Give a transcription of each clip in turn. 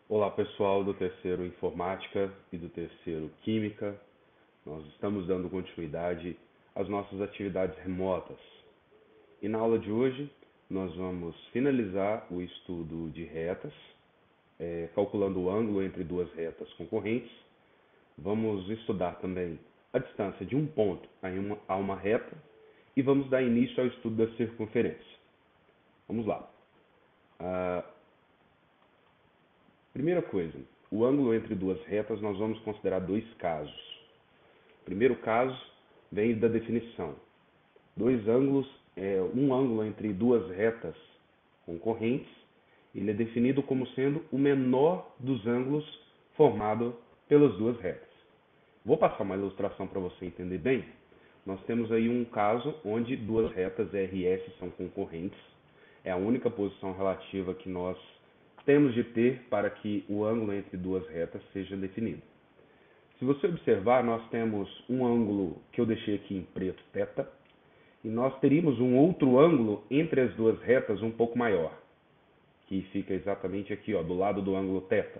Olá pessoal do terceiro Informática e do terceiro Química. Nós estamos dando continuidade às nossas atividades remotas. E na aula de hoje nós vamos finalizar o estudo de retas, calculando o ângulo entre duas retas concorrentes. Vamos estudar também a distância de um ponto a uma reta e vamos dar início ao estudo da circunferência. Vamos lá. Primeira coisa, o ângulo entre duas retas nós vamos considerar dois casos. O primeiro caso vem da definição. Dois ângulos, um ângulo entre duas retas concorrentes, ele é definido como sendo o menor dos ângulos formado pelas duas retas. Vou passar uma ilustração para você entender bem. Nós temos aí um caso onde duas retas R e S são concorrentes. É a única posição relativa que nós temos de ter para que o ângulo entre duas retas seja definido. Se você observar, nós temos um ângulo que eu deixei aqui em preto, θ, e nós teríamos um outro ângulo entre as duas retas um pouco maior, que fica exatamente aqui, ó, do lado do ângulo θ.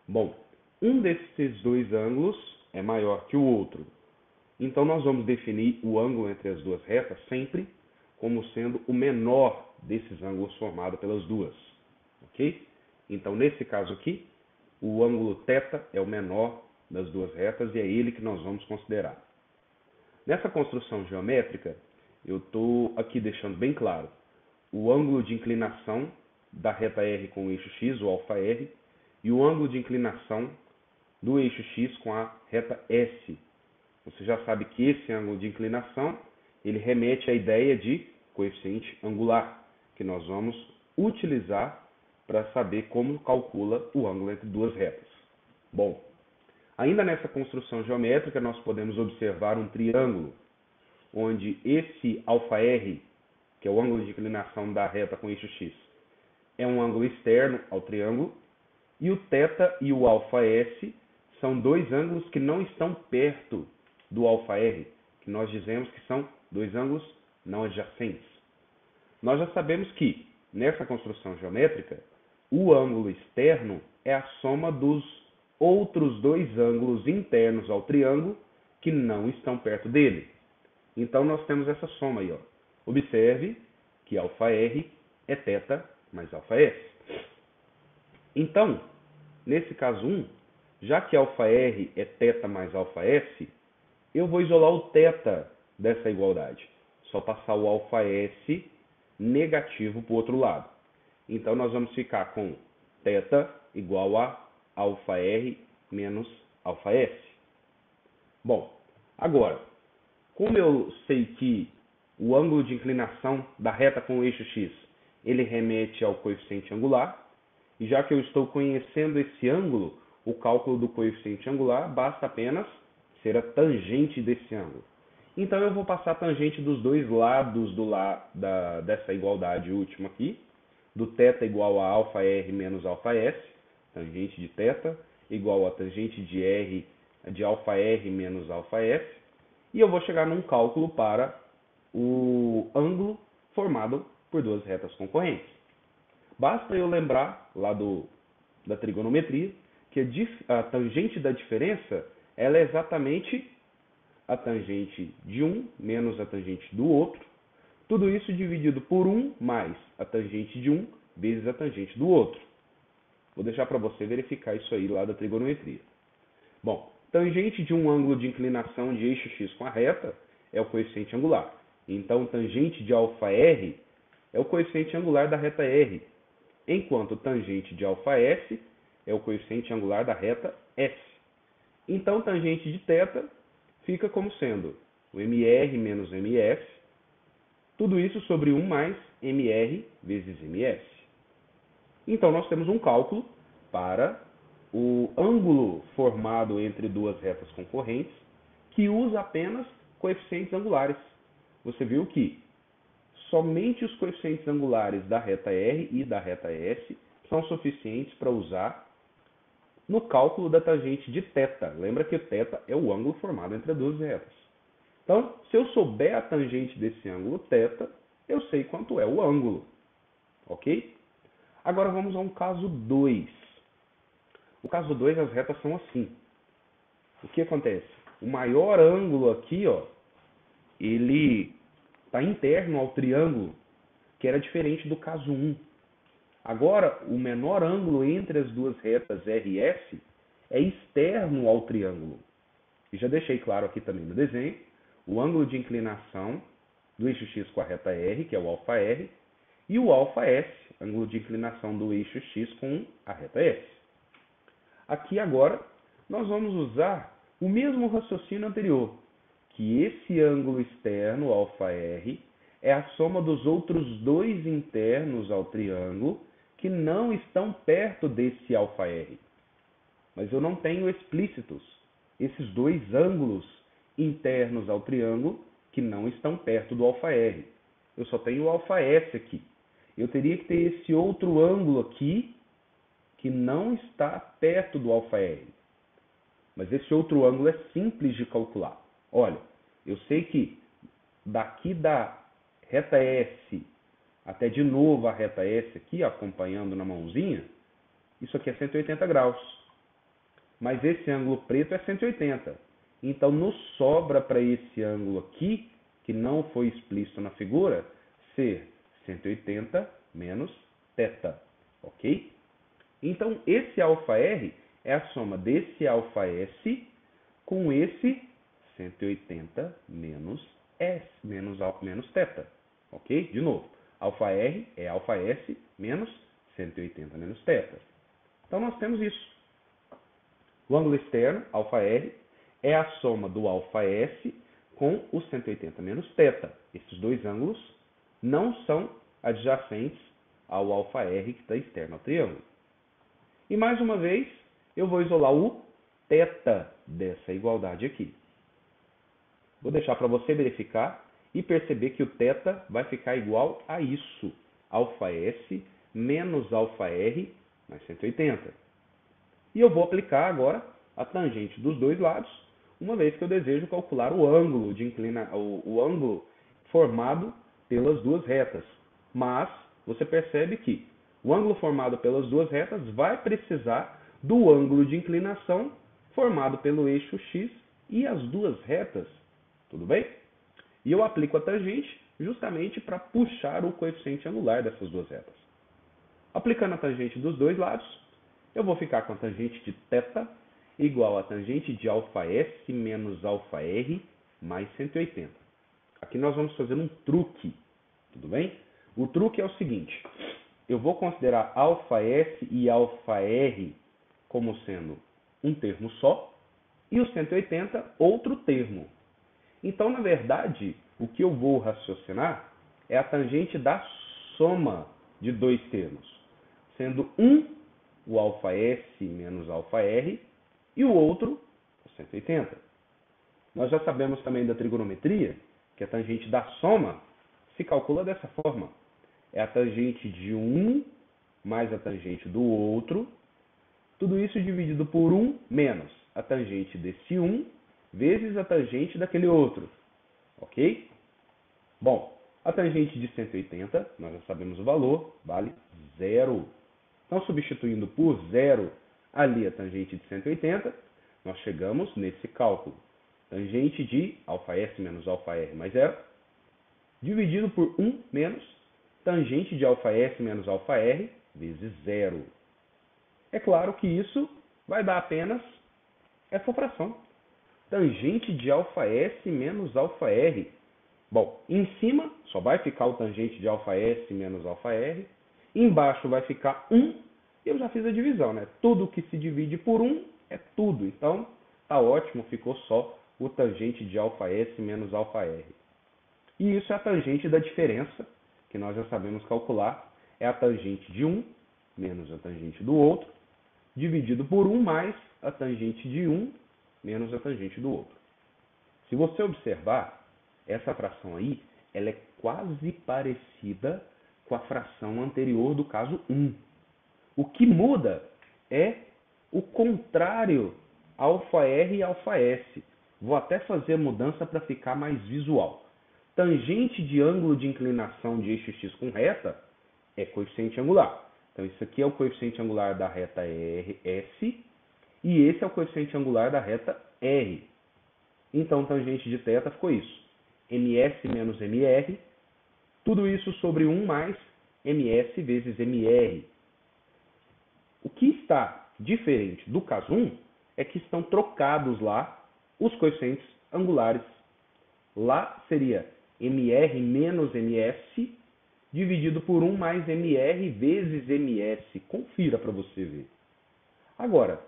Bom, um desses dois ângulos é maior que o outro. Então nós vamos definir o ângulo entre as duas retas sempre como sendo o menor desses ângulos formado pelas duas. Ok? Então, nesse caso aqui, o ângulo θ é o menor das duas retas e é ele que nós vamos considerar. Nessa construção geométrica, eu estou aqui deixando bem claro o ângulo de inclinação da reta R com o eixo x, o αr, e o ângulo de inclinação do eixo x com a reta S. Você já sabe que esse ângulo de inclinação, ele remete à ideia de coeficiente angular, que nós vamos utilizar para saber como calcula o ângulo entre duas retas. Bom, ainda nessa construção geométrica nós podemos observar um triângulo, onde esse αr, que é o ângulo de inclinação da reta com eixo x, é um ângulo externo ao triângulo, e o θ e o αs são dois ângulos que não estão perto do αr, que nós dizemos que são dois ângulos não adjacentes. Nós já sabemos que, nessa construção geométrica, o ângulo externo é a soma dos outros dois ângulos internos ao triângulo que não estão perto dele. Então, nós temos essa soma aí. Ó. Observe que αr é θ mais αs. Então, nesse caso 1, já que αr é θ mais αs, eu vou isolar o θ dessa igualdade. Só passar o αs negativo para o outro lado. Então, nós vamos ficar com θ igual a αr menos αs. Bom, agora, como eu sei que o ângulo de inclinação da reta com o eixo x, ele remete ao coeficiente angular, e já que eu estou conhecendo esse ângulo, o cálculo do coeficiente angular basta apenas ser a tangente desse ângulo. Então, eu vou passar a tangente dos dois lados dessa igualdade última aqui, do θ igual a αr menos αs, tangente de θ, igual a tangente de r de αr menos αs, e eu vou chegar num cálculo para o ângulo formado por duas retas concorrentes. Basta eu lembrar lá da trigonometria que a tangente da diferença ela é exatamente a tangente de um menos a tangente do outro, tudo isso dividido por 1 mais a tangente de um vezes a tangente do outro. Vou deixar para você verificar isso aí lá da trigonometria. Bom, tangente de um ângulo de inclinação de eixo x com a reta é o coeficiente angular. Então, tangente de αr é o coeficiente angular da reta R, enquanto tangente de αs é o coeficiente angular da reta S. Então, tangente de θ fica como sendo o mr menos ms, tudo isso sobre 1 mais mr vezes ms. Então, nós temos um cálculo para o ângulo formado entre duas retas concorrentes que usa apenas coeficientes angulares. Você viu que somente os coeficientes angulares da reta R e da reta S são suficientes para usar no cálculo da tangente de θ. Lembra que θ é o ângulo formado entre as duas retas. Então, se eu souber a tangente desse ângulo θ, eu sei quanto é o ângulo. Ok? Agora vamos a um caso 2. O caso 2, as retas são assim. O que acontece? O maior ângulo aqui, ó, ele está interno ao triângulo, que era diferente do caso 1. Agora, o menor ângulo entre as duas retas R e S é externo ao triângulo. E já deixei claro aqui também no desenho, o ângulo de inclinação do eixo X com a reta R, que é o αR, e o αS, ângulo de inclinação do eixo X com a reta S. Aqui agora, nós vamos usar o mesmo raciocínio anterior, que esse ângulo externo, αR, é a soma dos outros dois internos ao triângulo que não estão perto desse αR. Mas eu não tenho explícitos esses dois ângulos internos ao triângulo que não estão perto do αR. Eu só tenho o αS aqui. Eu teria que ter esse outro ângulo aqui que não está perto do αR. Mas esse outro ângulo é simples de calcular. Olha, eu sei que daqui da reta S até de novo a reta S aqui, acompanhando na mãozinha, isso aqui é 180 graus. Mas esse ângulo preto é 180. Então, nos sobra para esse ângulo aqui, que não foi explícito na figura, ser 180 menos θ. Ok? Então, esse αR é a soma desse αS com esse 180 menos θ. Ok? De novo, αR é αS menos 180 menos θ. Então, nós temos isso. O ângulo externo, αR, é a soma do αS com o 180 menos θ. Esses dois ângulos não são adjacentes ao αR que está externo ao triângulo. E mais uma vez, eu vou isolar o θ dessa igualdade aqui. Vou deixar para você verificar e perceber que o θ vai ficar igual a isso. αS menos αR mais 180. E eu vou aplicar agora a tangente dos dois lados, uma vez que eu desejo calcular o ângulo o ângulo formado pelas duas retas. Mas você percebe que o ângulo formado pelas duas retas vai precisar do ângulo de inclinação formado pelo eixo X e as duas retas. Tudo bem? E eu aplico a tangente justamente para puxar o coeficiente angular dessas duas retas. Aplicando a tangente dos dois lados, eu vou ficar com a tangente de θ igual a tangente de αS menos αR mais 180. Aqui nós vamos fazer um truque, tudo bem? O truque é o seguinte, eu vou considerar αS e αR como sendo um termo só e o 180 outro termo. Então, na verdade, o que eu vou raciocinar é a tangente da soma de dois termos, sendo um o αS menos αR e o outro o 180. Nós já sabemos também da trigonometria que a tangente da soma se calcula dessa forma. É a tangente de um mais a tangente do outro, tudo isso dividido por 1 menos a tangente desse 1 vezes a tangente daquele outro. Ok? Bom, a tangente de 180, nós já sabemos o valor, vale 0. Então, substituindo por 0 ali a tangente de 180, nós chegamos nesse cálculo. Tangente de αS menos αR mais 0, dividido por 1 menos tangente de αS menos αR vezes 0. É claro que isso vai dar apenas essa fração. Tangente de αS menos αR. Bom, em cima só vai ficar o tangente de αS menos αR. Embaixo vai ficar 1. Eu já fiz a divisão, né? Tudo que se divide por 1 é tudo. Então, tá ótimo, ficou só o tangente de αS menos αR. E isso é a tangente da diferença, que nós já sabemos calcular. É a tangente de um menos a tangente do outro, dividido por 1 mais a tangente de um menos a tangente do outro. Se você observar, essa fração aí, ela é quase parecida com a fração anterior do caso 1. O que muda é o contrário, αR e αS. Vou até fazer a mudança para ficar mais visual. Tangente de ângulo de inclinação de eixo X com reta é coeficiente angular. Então, isso aqui é o coeficiente angular da reta S E esse é o coeficiente angular da reta R. Então, tangente de θ ficou isso. ms menos mr, tudo isso sobre 1 mais ms vezes mr. O que está diferente do caso 1 é que estão trocados lá os coeficientes angulares. Lá seria mr menos ms dividido por 1 mais mr vezes ms. Confira para você ver. Agora,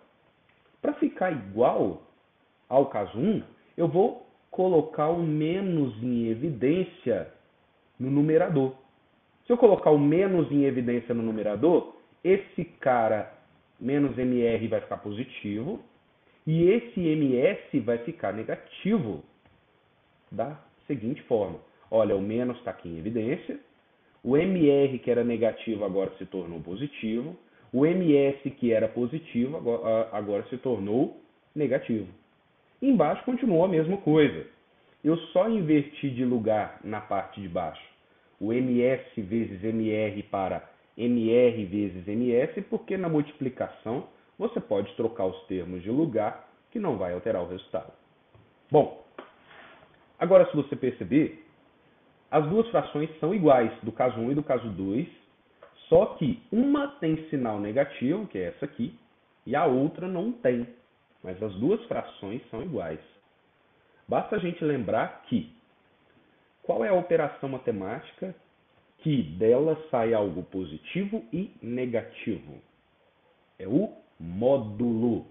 para ficar igual ao caso 1, eu vou colocar o menos em evidência no numerador. Se eu colocar o menos em evidência no numerador, esse cara, menos mr, vai ficar positivo, e esse ms vai ficar negativo da seguinte forma. Olha, o menos está aqui em evidência, o mr, que era negativo, agora se tornou positivo, o ms, que era positivo, agora se tornou negativo. Embaixo continuou a mesma coisa. Eu só inverti de lugar na parte de baixo o ms vezes mr para mr vezes ms, porque na multiplicação você pode trocar os termos de lugar, que não vai alterar o resultado. Bom, agora se você perceber, as duas frações são iguais, do caso 1 e do caso 2, só que uma tem sinal negativo, que é essa aqui, e a outra não tem. Mas as duas frações são iguais. Basta a gente lembrar que qual é a operação matemática que dela sai algo positivo e negativo? É o módulo.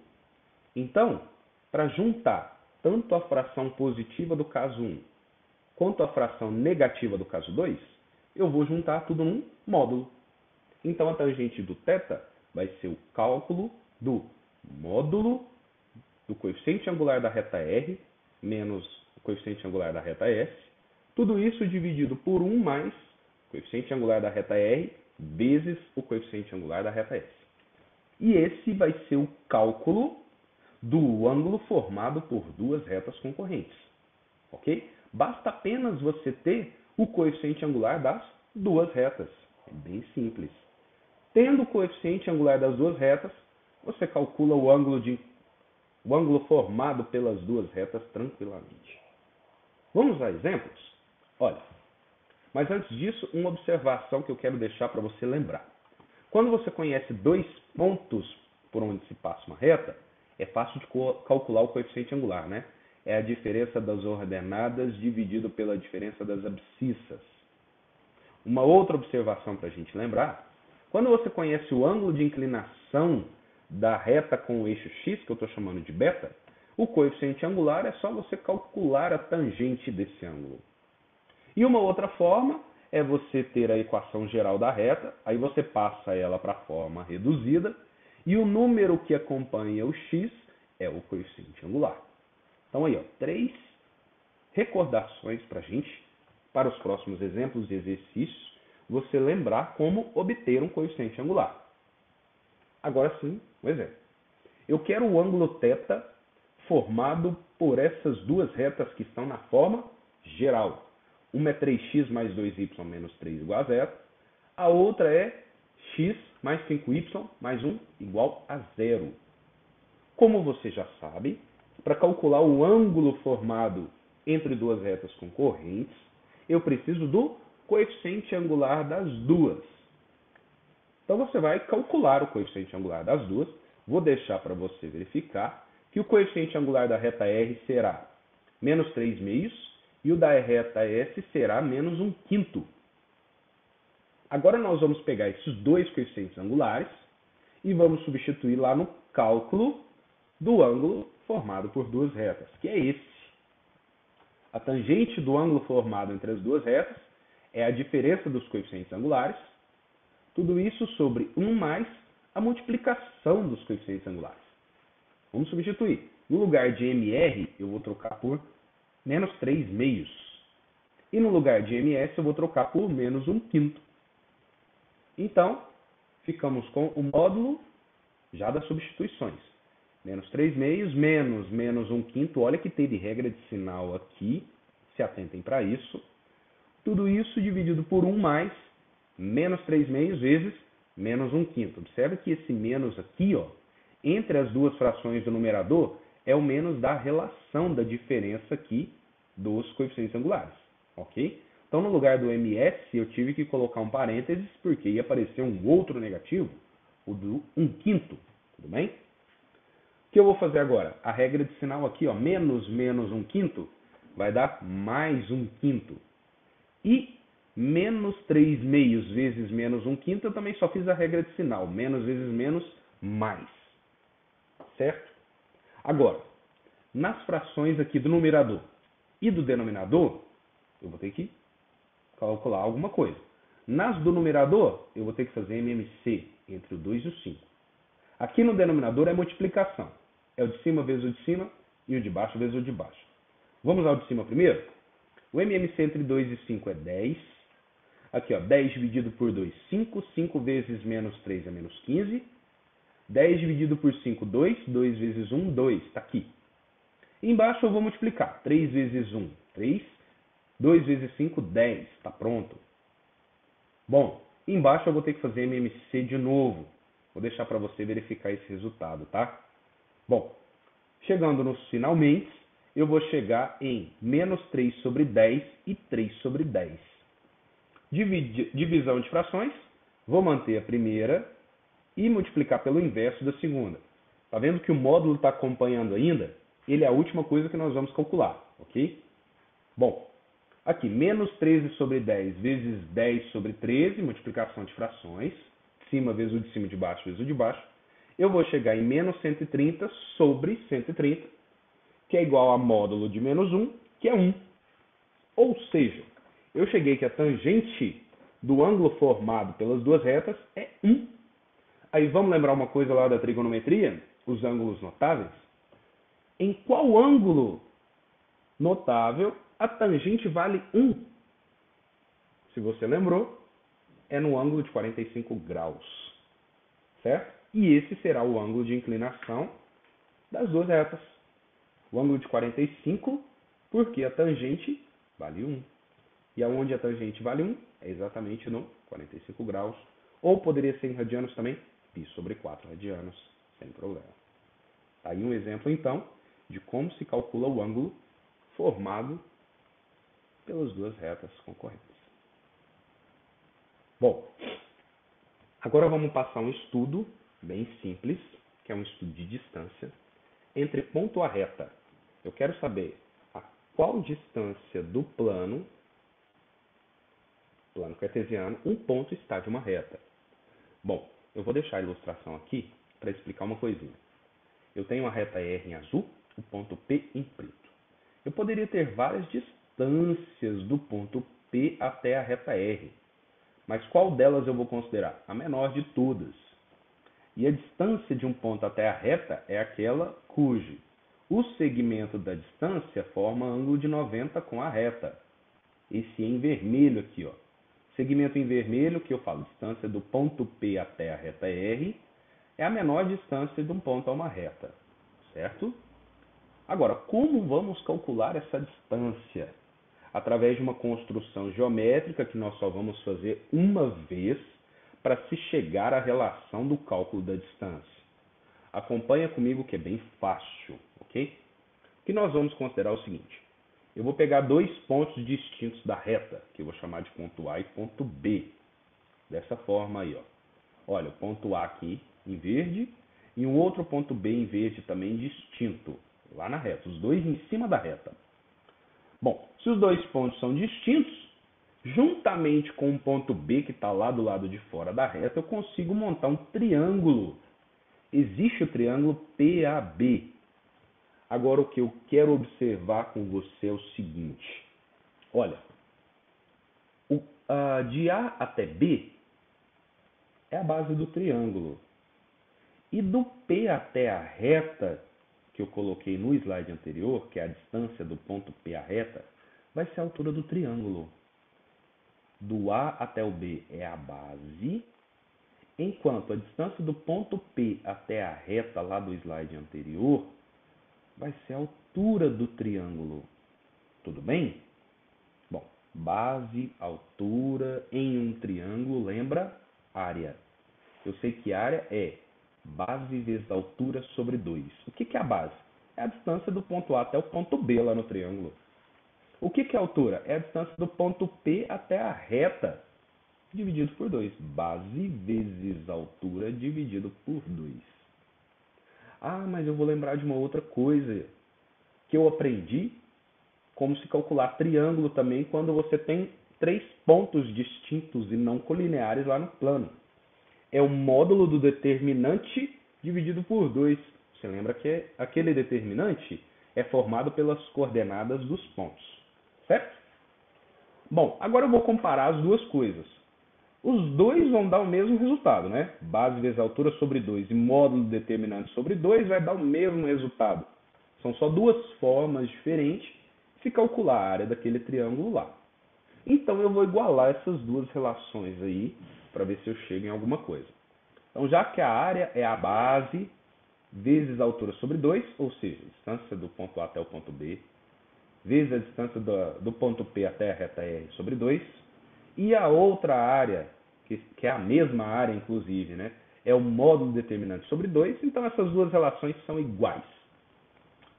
Então, para juntar tanto a fração positiva do caso 1 quanto a fração negativa do caso 2, eu vou juntar tudo num módulo. Então, a tangente do θ vai ser o cálculo do módulo do coeficiente angular da reta R menos o coeficiente angular da reta S, tudo isso dividido por 1 mais o coeficiente angular da reta R vezes o coeficiente angular da reta S. E esse vai ser o cálculo do ângulo formado por duas retas concorrentes. Ok? Basta apenas você ter o coeficiente angular das duas retas. É bem simples. Tendo o coeficiente angular das duas retas, você calcula o ângulo formado pelas duas retas tranquilamente. Vamos a exemplos? Olha, mas antes disso, uma observação que eu quero deixar para você lembrar. Quando você conhece dois pontos por onde se passa uma reta, é fácil de calcular o coeficiente angular, né? É a diferença das ordenadas dividido pela diferença das abscissas. Uma outra observação para a gente lembrar, quando você conhece o ângulo de inclinação da reta com o eixo x, que eu estou chamando de beta, o coeficiente angular é só você calcular a tangente desse ângulo. E uma outra forma é você ter a equação geral da reta, aí você passa ela para a forma reduzida, e o número que acompanha o x é o coeficiente angular. Então aí, ó, 3 recordações para a gente, para os próximos exemplos e exercícios, você lembrar como obter um coeficiente angular. Agora sim, um exemplo. Eu quero o ângulo θ formado por essas duas retas que estão na forma geral. Uma é 3x mais 2y menos 3 igual a 0. A outra é x mais 5y mais 1 igual a 0. Como você já sabe, para calcular o ângulo formado entre duas retas concorrentes, eu preciso do coeficiente angular das duas. Então você vai calcular o coeficiente angular das duas. Vou deixar para você verificar que o coeficiente angular da reta R será menos 3 meios e o da reta S será menos 1 quinto. Agora nós vamos pegar esses dois coeficientes angulares e vamos substituir lá no cálculo do ângulo formado por duas retas, que é esse. A tangente do ângulo formado entre as duas retas é a diferença dos coeficientes angulares. Tudo isso sobre 1 mais a multiplicação dos coeficientes angulares. Vamos substituir. No lugar de mr, eu vou trocar por menos 3 meios. E no lugar de ms, eu vou trocar por menos 1 quinto. Então, ficamos com o módulo já das substituições. Menos 3 meios, menos 1 quinto. Olha que teve regra de sinal aqui. Se atentem para isso. Tudo isso dividido por 1 mais menos 3 meios vezes menos 1 quinto. Observe que esse menos aqui, ó, entre as duas frações do numerador é o menos da relação da diferença aqui dos coeficientes angulares, ok? Então, no lugar do ms, eu tive que colocar um parênteses, porque ia aparecer um outro negativo, o do 1/5, tudo bem? O que eu vou fazer agora? A regra de sinal aqui, ó, menos 1/5, vai dar mais 1/5. E menos 3 meios vezes menos 1/5, eu também só fiz a regra de sinal, menos vezes menos, mais. Certo? Agora, nas frações aqui do numerador e do denominador, eu vou ter que calcular alguma coisa. Nas do numerador, eu vou ter que fazer MMC entre o 2 e o 5. Aqui no denominador é multiplicação. É o de cima vezes o de cima e o de baixo vezes o de baixo. Vamos ao de cima primeiro? O MMC entre 2 e 5 é 10. Aqui, ó, 10 dividido por 2, 5. 5 vezes menos 3 é menos 15. 10 dividido por 5, 2. 2 vezes 1, 2. Está aqui. Embaixo eu vou multiplicar. 3 vezes 1, 3. 2 vezes 5, 10. Está pronto. Bom, embaixo eu vou ter que fazer MMC de novo. Vou deixar para você verificar esse resultado, tá? Bom, chegando nos finalmente, eu vou chegar em menos 3 sobre 10 e 3 sobre 10. Divisão de frações, vou manter a primeira e multiplicar pelo inverso da segunda. Tá vendo que o módulo está acompanhando ainda? Ele é a última coisa que nós vamos calcular, ok? Bom, aqui, menos 13 sobre 10 vezes 10 sobre 13, multiplicação de frações, de cima vezes o de cima, de baixo vezes o de baixo. Eu vou chegar em menos 130 sobre 130, que é igual a módulo de menos 1, que é 1. Ou seja, eu cheguei que a tangente do ângulo formado pelas duas retas é 1. Aí vamos lembrar uma coisa lá da trigonometria, os ângulos notáveis? Em qual ângulo notável a tangente vale 1? Se você lembrou, é no ângulo de 45 graus, certo? E esse será o ângulo de inclinação das duas retas. O ângulo de 45, porque a tangente vale 1. E aonde a tangente vale 1 é exatamente no 45 graus. Ou poderia ser em radianos também, π sobre 4 radianos, sem problema. Tá aí um exemplo, então, de como se calcula o ângulo formado pelas duas retas concorrentes. Bom, agora vamos passar um estudo bem simples, que é um estudo de distância, entre ponto a reta. Eu quero saber a qual distância do plano cartesiano, um ponto está de uma reta. Bom, eu vou deixar a ilustração aqui para explicar uma coisinha. Eu tenho a reta R em azul, o ponto P em preto. Eu poderia ter várias distâncias do ponto P até a reta R, mas qual delas eu vou considerar? A menor de todas. E a distância de um ponto até a reta é aquela cujo o segmento da distância forma ângulo de 90 com a reta. Esse em vermelho aqui, ó. Segmento em vermelho, que eu falo, distância do ponto P até a reta R, é a menor distância de um ponto a uma reta, certo? Agora, como vamos calcular essa distância? Através de uma construção geométrica que nós só vamos fazer uma vez para se chegar à relação do cálculo da distância. Acompanha comigo que é bem fácil, ok? O que nós vamos considerar é o seguinte. Eu vou pegar dois pontos distintos da reta, que eu vou chamar de ponto A e ponto B. Dessa forma aí, ó. Olha, o ponto A aqui em verde e um outro ponto B em verde também distinto, lá na reta. Os dois em cima da reta. Bom, se os dois pontos são distintos, juntamente com o ponto B que está lá do lado de fora da reta, eu consigo montar um triângulo. Existe o triângulo PAB. Agora, o que eu quero observar com você é o seguinte. Olha, de A até B é a base do triângulo. E do P até a reta, que eu coloquei no slide anterior, que é a distância do ponto P à reta, vai ser a altura do triângulo. Do A até o B é a base, enquanto a distância do ponto P até a reta lá do slide anterior vai ser a altura do triângulo. Tudo bem? Bom, base, altura em um triângulo, lembra? Área. Eu sei que área é Base vezes altura sobre 2. O que é a base? É a distância do ponto A até o ponto B lá no triângulo. O que é a altura? É a distância do ponto P até a reta, dividido por 2. Base vezes altura dividido por 2. Ah, mas eu vou lembrar de uma outra coisa que eu aprendi, como se calcular triângulo também quando você tem 3 pontos distintos e não colineares lá no plano. É o módulo do determinante dividido por 2. Você lembra que aquele determinante é formado pelas coordenadas dos pontos, certo? Bom, agora eu vou comparar as duas coisas. Os dois vão dar o mesmo resultado, né? Base vezes altura sobre 2 e módulo determinante sobre 2 vai dar o mesmo resultado. São só duas formas diferentes de se calcular a área daquele triângulo lá. Então eu vou igualar essas duas relações aí para ver se eu chego em alguma coisa. Então, já que a área é a base vezes a altura sobre 2, ou seja, a distância do ponto A até o ponto B, vezes a distância do ponto P até a reta R sobre 2, e a outra área, que é a mesma área inclusive, né, é o módulo determinante sobre 2, então essas duas relações são iguais.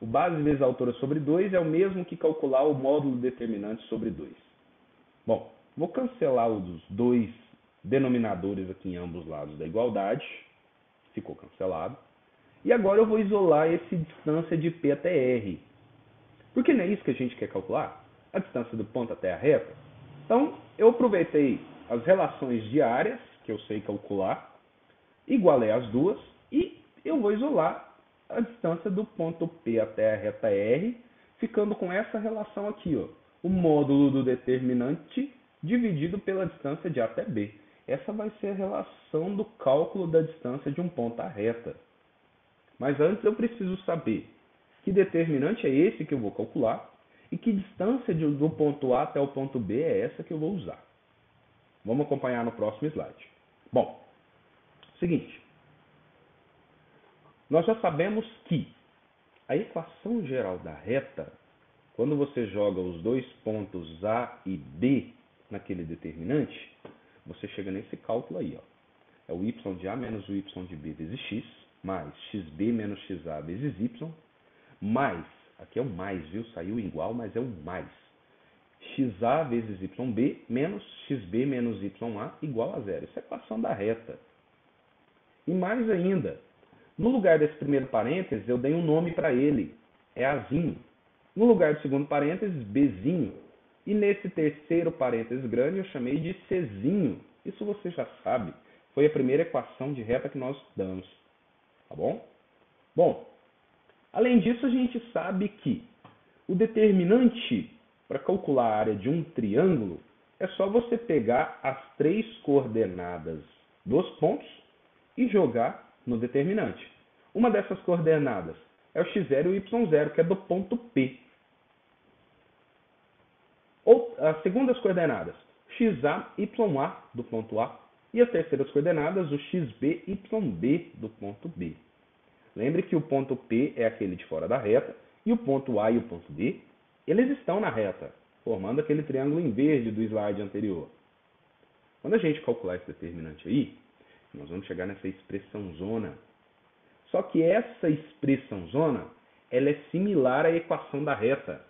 O base vezes a altura sobre 2 é o mesmo que calcular o módulo determinante sobre 2. Bom, vou cancelar os dois denominadores aqui em ambos lados da igualdade. Ficou cancelado. E agora eu vou isolar essa distância de P até R. Porque não é isso que a gente quer calcular? A distância do ponto até a reta. Então, eu aproveitei as relações de áreas, que eu sei calcular, igualei as duas, e eu vou isolar a distância do ponto P até a reta R, ficando com essa relação aqui, ó, o módulo do determinante dividido pela distância de A até B. Essa vai ser a relação do cálculo da distância de um ponto à reta. Mas antes eu preciso saber que determinante é esse que eu vou calcular e que distância do ponto A até o ponto B é essa que eu vou usar. Vamos acompanhar no próximo slide. Bom, seguinte. Nós já sabemos que a equação geral da reta, quando você joga os dois pontos A e B naquele determinante, você chega nesse cálculo aí, ó. É o y de A menos o y de B vezes x, mais xb menos xa vezes y, mais, aqui é o mais, viu? Saiu igual, mas é o mais. xa vezes yb menos xb menos ya igual a zero. Isso é a equação da reta. E mais ainda, no lugar desse primeiro parênteses, eu dei um nome para ele, é Azinho. No lugar do segundo parênteses, Bzinho. E nesse terceiro parênteses grande, eu chamei de Czinho. Isso você já sabe. Foi a primeira equação de reta que nós estudamos. Tá bom? Bom, além disso, a gente sabe que o determinante para calcular a área de um triângulo é só você pegar as três coordenadas dos pontos e jogar no determinante. Uma dessas coordenadas é o x0 e o y0, que é do ponto P. Ou as segundas coordenadas, xa, ya do ponto A, e as terceiras coordenadas, o xb, yb do ponto B. Lembre que o ponto P é aquele de fora da reta, e o ponto A e o ponto B, eles estão na reta, formando aquele triângulo em verde do slide anterior. Quando a gente calcular esse determinante aí, nós vamos chegar nessa expressão zona. Só que essa expressão zona, ela é similar à equação da reta.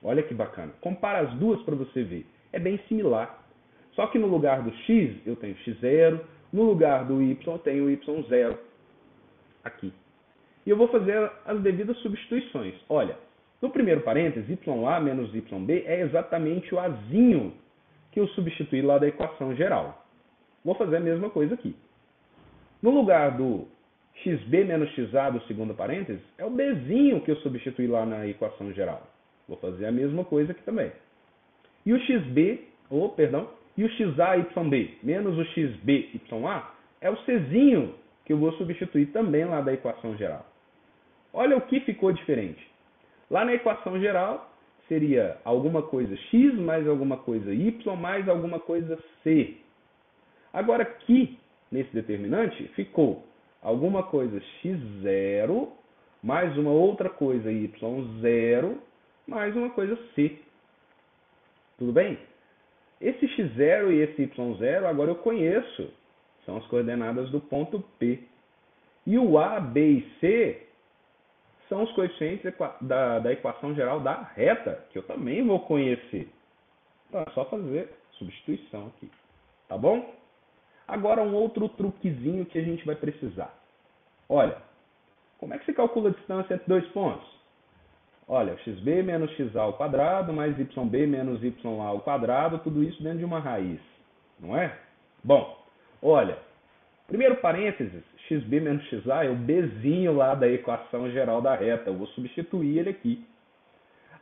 Olha que bacana. Compara as duas para você ver. É bem similar. Só que no lugar do x, eu tenho x0. No lugar do y, eu tenho y0. Aqui. E eu vou fazer as devidas substituições. Olha, no primeiro parênteses, ya menos yb é exatamente o azinho que eu substituí lá da equação geral. Vou fazer a mesma coisa aqui. No lugar do xb menos xa do segundo parênteses, é o bzinho que eu substituí lá na equação geral. Vou fazer a mesma coisa aqui também. E o e o xayb menos o xbya é o czinho que eu vou substituir também lá da equação geral. Olha o que ficou diferente. Lá na equação geral seria alguma coisa x mais alguma coisa y mais alguma coisa c. Agora aqui, nesse determinante, ficou alguma coisa x0 mais uma outra coisa y0 mais uma coisa c. Tudo bem? Esse x0 e esse y0 agora eu conheço. São as coordenadas do ponto P. E o A, B e C são os coeficientes da equação geral da reta, que eu também vou conhecer. Então é só fazer substituição aqui, tá bom? Agora um outro truquezinho que a gente vai precisar. Olha, como é que se calcula a distância entre dois pontos? Olha, xb menos xa ao quadrado mais yb menos ya ao quadrado, tudo isso dentro de uma raiz, não é? Bom, olha, primeiro parênteses, xb menos xa é o bzinho lá da equação geral da reta, eu vou substituir ele aqui.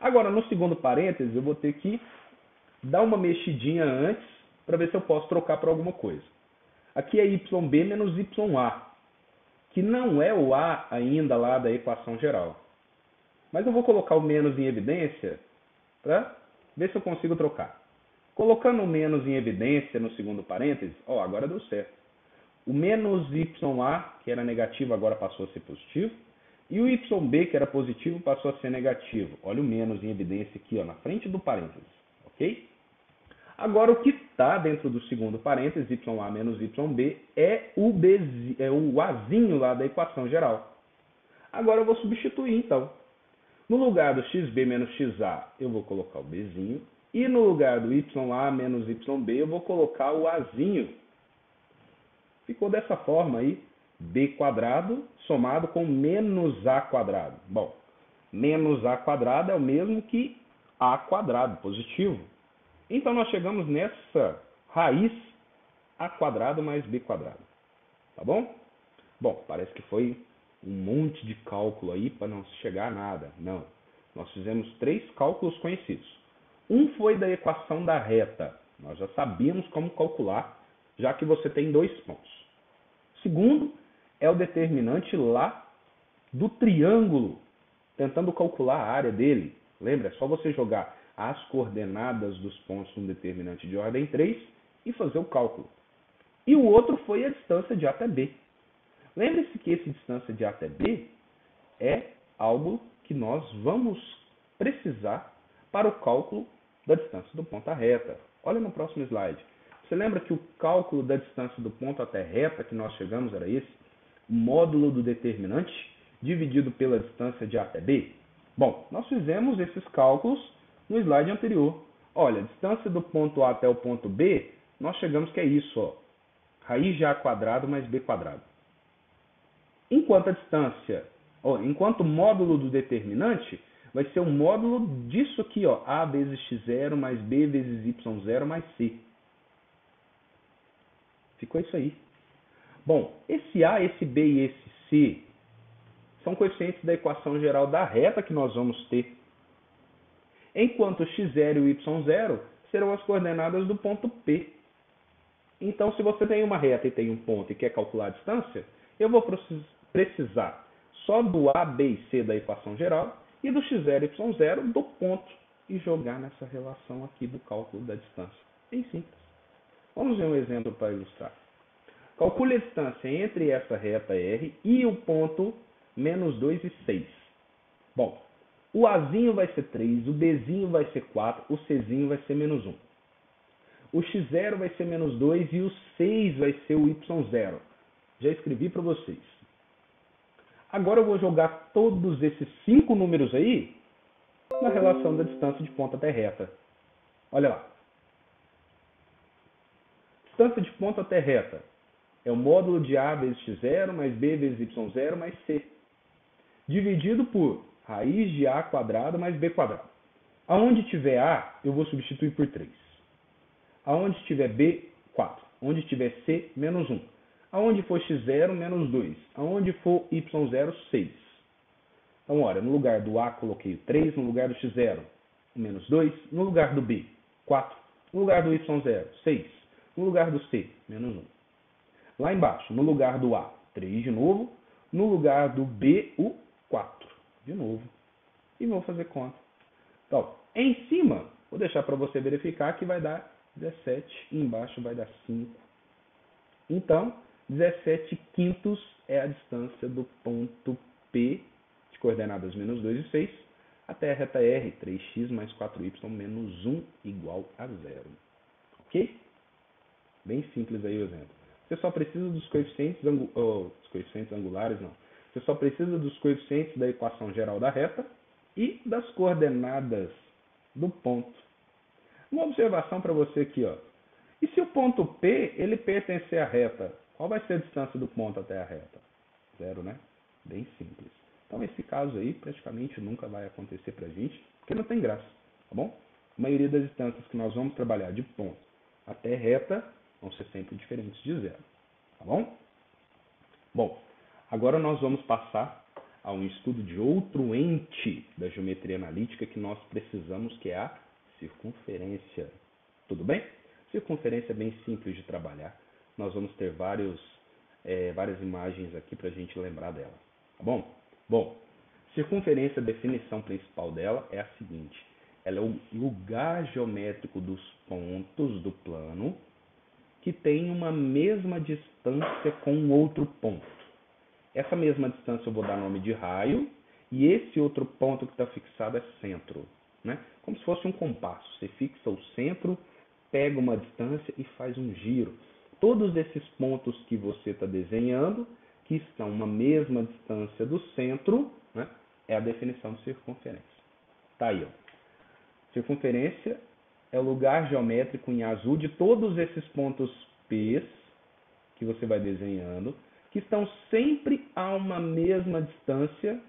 Agora, no segundo parênteses, eu vou ter que dar uma mexidinha antes para ver se eu posso trocar por alguma coisa. Aqui é yb menos ya, que não é o a ainda lá da equação geral. Mas eu vou colocar o menos em evidência para ver se eu consigo trocar. Colocando o menos em evidência no segundo parênteses, ó, agora deu certo. O menos ya, que era negativo, agora passou a ser positivo. E o yb, que era positivo, passou a ser negativo. Olha o menos em evidência aqui, ó, na frente do parênteses. Ok? Agora, o que está dentro do segundo parênteses, ya menos yb, é o azinho lá da equação geral. Agora eu vou substituir, então. No lugar do xb menos xa, eu vou colocar o bzinho. E no lugar do ya menos yb, eu vou colocar o azinho. Ficou dessa forma aí, b quadrado somado com menos a quadrado. Bom, menos a quadrado é o mesmo que a quadrado, positivo. Então nós chegamos nessa raiz a quadrado mais b quadrado. Tá bom? Bom, parece que foi um monte de cálculo aí para não chegar a nada. Não. Nós fizemos 3 cálculos conhecidos. Um foi da equação da reta. Nós já sabíamos como calcular, já que você tem 2 pontos. Segundo é o determinante lá do triângulo, tentando calcular a área dele. Lembra? É só você jogar as coordenadas dos pontos no determinante de ordem 3 e fazer o cálculo. E o outro foi a distância de A até B. Lembre-se que essa distância de A até B é algo que nós vamos precisar para o cálculo da distância do ponto à reta. Olha no próximo slide. Você lembra que o cálculo da distância do ponto até a reta que nós chegamos era esse? O módulo do determinante dividido pela distância de A até B? Bom, nós fizemos esses cálculos no slide anterior. Olha, a distância do ponto A até o ponto B, nós chegamos que é isso, ó. Raiz de A quadrado mais B quadrado. Enquanto a distância, enquanto o módulo do determinante vai ser o módulo disso aqui, ó, A vezes x0 mais B vezes y0 mais C. Ficou isso aí. Bom, esse A, esse B e esse C são coeficientes da equação geral da reta que nós vamos ter. Enquanto x0 e y0 serão as coordenadas do ponto P. Então, se você tem uma reta e tem um ponto e quer calcular a distância, eu vou precisar só do A, B e C da equação geral e do x0 e y0 do ponto e jogar nessa relação aqui do cálculo da distância. Bem simples. Vamos ver um exemplo para ilustrar. Calcule a distância entre essa reta R e o ponto menos 2 e 6. Bom, o Azinho vai ser 3, o Bzinho vai ser 4, o Czinho vai ser menos 1. O x0 vai ser menos 2 e o 6 vai ser o y0. Já escrevi para vocês. Agora eu vou jogar todos esses 5 números aí na relação da distância de ponta até reta. Olha lá. Distância de ponta até reta é o módulo de A vezes x0 mais B vezes y0 mais C. Dividido por raiz de A quadrado mais B quadrado. Aonde tiver A, eu vou substituir por 3. Aonde tiver B, 4. Onde tiver C, menos 1. Aonde for x0, menos 2. Aonde for y0, 6. Então, olha, no lugar do A coloquei 3, no lugar do x0, menos 2. No lugar do B, 4. No lugar do y0, 6. No lugar do C, menos 1. Lá embaixo, no lugar do A, 3 de novo. No lugar do B, o 4 de novo. E vou fazer conta. Então, em cima, vou deixar para você verificar que vai dar 17 e embaixo vai dar 5. Então, 17 quintos é a distância do ponto P, de coordenadas menos 2 e 6, até a reta R, 3x mais 4y menos 1 igual a 0. Ok? Bem simples aí o exemplo. você só precisa dos coeficientes, dos coeficientes angulares, não. Você só precisa dos coeficientes da equação geral da reta e das coordenadas do ponto. Uma observação para você aqui, ó. E se o ponto P, ele pertencer à reta, qual vai ser a distância do ponto até a reta? 0, né? Bem simples. Então, esse caso aí praticamente nunca vai acontecer para a gente, porque não tem graça, tá bom? A maioria das distâncias que nós vamos trabalhar de ponto até reta vão ser sempre diferentes de 0, tá bom? Bom, agora nós vamos passar a um estudo de outro ente da geometria analítica que nós precisamos, que é a circunferência. Tudo bem? Circunferência é bem simples de trabalhar. Nós vamos ter várias imagens aqui para a gente lembrar dela. Tá bom? Bom, circunferência, a definição principal dela é a seguinte. Ela é o lugar geométrico dos pontos do plano que tem uma mesma distância com outro ponto. Essa mesma distância eu vou dar nome de raio e esse outro ponto que está fixado é centro, né? Como se fosse um compasso. Você fixa o centro, pega uma distância e faz um giro. Todos esses pontos que você está desenhando, que estão uma mesma distância do centro, né, é a definição de circunferência. Tá aí, ó. Circunferência é o lugar geométrico em azul de todos esses pontos P que você vai desenhando, que estão sempre a uma mesma distância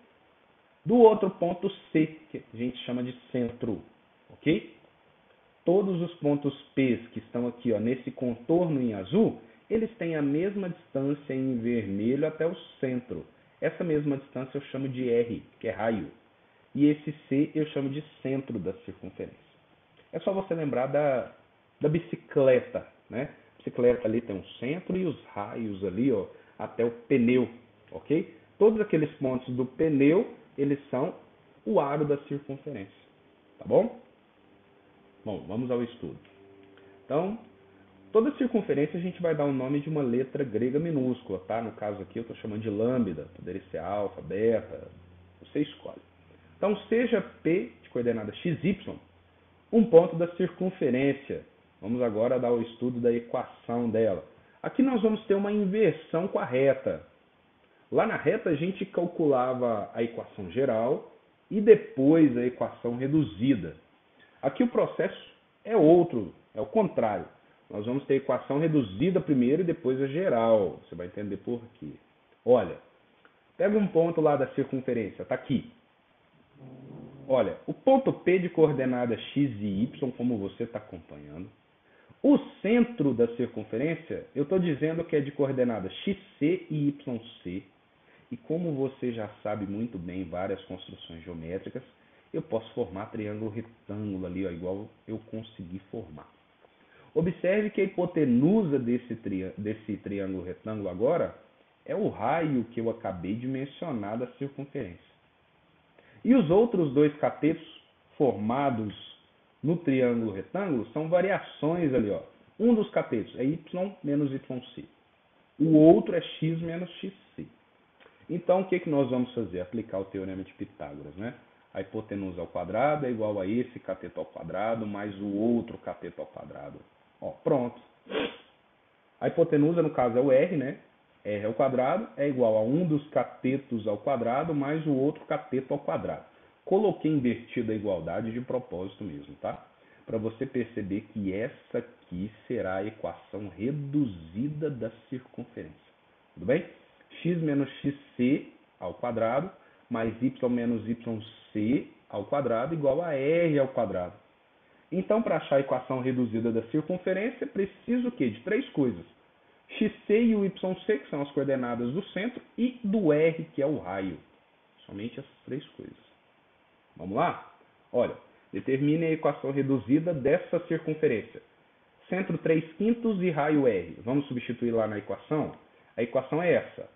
do outro ponto C, que a gente chama de centro, ok? Todos os pontos P que estão aqui, ó, nesse contorno em azul, eles têm a mesma distância em vermelho até o centro. Essa mesma distância eu chamo de R, que é raio. E esse C eu chamo de centro da circunferência. É só você lembrar da bicicleta, né? A bicicleta ali tem um centro e os raios ali, ó, até o pneu, ok? Todos aqueles pontos do pneu, eles são o aro da circunferência, tá bom? Bom, vamos ao estudo. Então, toda circunferência a gente vai dar o nome de uma letra grega minúscula, tá? No caso aqui eu estou chamando de lambda, poderia ser alfa, beta, você escolhe. Então, seja P de coordenada XY, um ponto da circunferência. Vamos agora dar o estudo da equação dela. Aqui nós vamos ter uma inversão com a reta. Lá na reta a gente calculava a equação geral e depois a equação reduzida. Aqui o processo é outro, é o contrário. Nós vamos ter a equação reduzida primeiro e depois a geral. Você vai entender por quê. Olha, pega um ponto lá da circunferência, está aqui. Olha, o ponto P de coordenada x e y, como você está acompanhando. O centro da circunferência, eu estou dizendo que é de coordenada xc e yc. E como você já sabe muito bem várias construções geométricas, eu posso formar triângulo retângulo ali, ó, igual eu consegui formar. Observe que a hipotenusa desse triângulo retângulo agora é o raio que eu acabei de mencionar da circunferência. E os outros dois catetos formados no triângulo retângulo são variações ali, ó. Um dos catetos é y menos yc. O outro é x menos xc. Então, o que nós vamos fazer? Aplicar o teorema de Pitágoras, né? A hipotenusa ao quadrado é igual a esse cateto ao quadrado mais o outro cateto ao quadrado. Ó, pronto. A hipotenusa, no caso, é o r, né? R ao quadrado é igual a um dos catetos ao quadrado mais o outro cateto ao quadrado. Coloquei invertida a igualdade de propósito mesmo, tá? Para você perceber que essa aqui será a equação reduzida da circunferência. Tudo bem? X menos xc ao quadrado mais y menos yc ao quadrado igual a r ao quadrado. Então, para achar a equação reduzida da circunferência, preciso o quê? De três coisas. Xc e o yc, que são as coordenadas do centro, e do r, que é o raio. Somente essas três coisas. Vamos lá? Olha, determine a equação reduzida dessa circunferência. Centro 3/5 e raio r. Vamos substituir lá na equação? A equação é essa.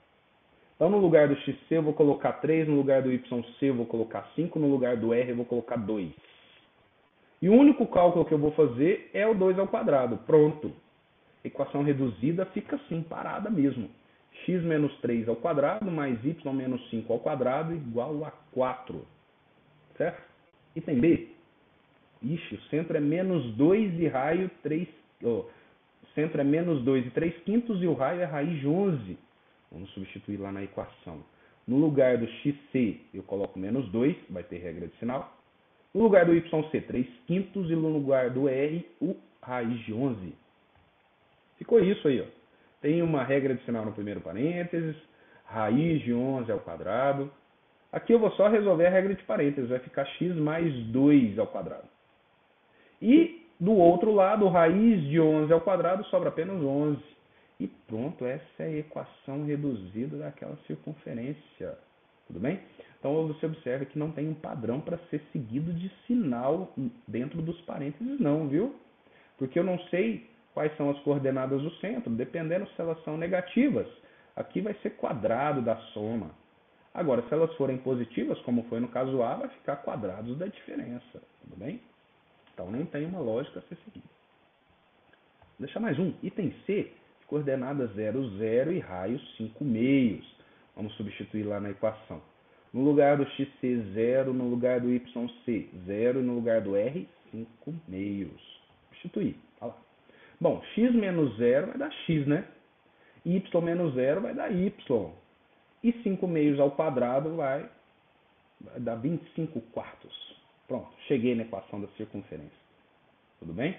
Então, no lugar do xc eu vou colocar 3, no lugar do yc eu vou colocar 5, no lugar do r eu vou colocar 2. E o único cálculo que eu vou fazer é o 2 ao quadrado. Pronto. Equação reduzida fica assim, parada mesmo. X menos 3 ao quadrado mais y menos 5 ao quadrado igual a 4. Certo? Item B. Ixi, o centro é menos 2 e raio 3... centro é menos 2 e 3/5 e o raio é raiz de 11. Vamos substituir lá na equação. No lugar do xc, eu coloco menos 2, vai ter regra de sinal. No lugar do yc, 3/5 e no lugar do r, o raiz de 11. Ficou isso aí, ó. Tem uma regra de sinal no primeiro parênteses, raiz de 11 ao quadrado. Aqui eu vou só resolver a regra de parênteses, vai ficar x mais 2 ao quadrado. E do outro lado, raiz de 11 ao quadrado sobra apenas 11. E pronto, essa é a equação reduzida daquela circunferência. Tudo bem? Então você observa que não tem um padrão para ser seguido de sinal dentro dos parênteses não, viu? Porque eu não sei quais são as coordenadas do centro, dependendo se elas são negativas. Aqui vai ser quadrado da soma. Agora, se elas forem positivas, como foi no caso A, vai ficar quadrados da diferença. Tudo bem? Então não tem uma lógica a ser seguida. Vou deixar mais um. Item C, coordenadas 0, 0 e raio 5 meios. Vamos substituir lá na equação. No lugar do xc, 0. No lugar do yc, 0. E no lugar do r, 5 meios. Substituir. Olha lá. Bom, x menos 0 vai dar x, né? Y menos 0 vai dar y. E 5 meios ao quadrado vai dar 25 quartos. Pronto, cheguei na equação da circunferência. Tudo bem?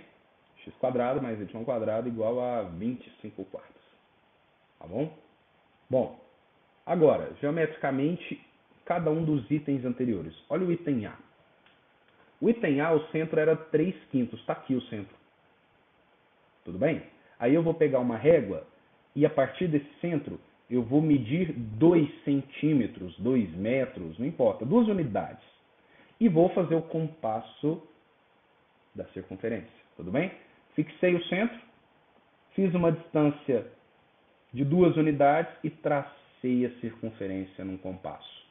X quadrado mais y quadrado igual a 25 quartos. Tá bom? Bom, agora, geometricamente, cada um dos itens anteriores. Olha o item A. O item A, o centro era 3/5. Está aqui o centro. Tudo bem? Aí eu vou pegar uma régua e a partir desse centro eu vou medir 2 centímetros, 2 metros, não importa, 2 unidades. E vou fazer o compasso da circunferência. Tudo bem? Fixei o centro, fiz uma distância de 2 unidades e tracei a circunferência num compasso.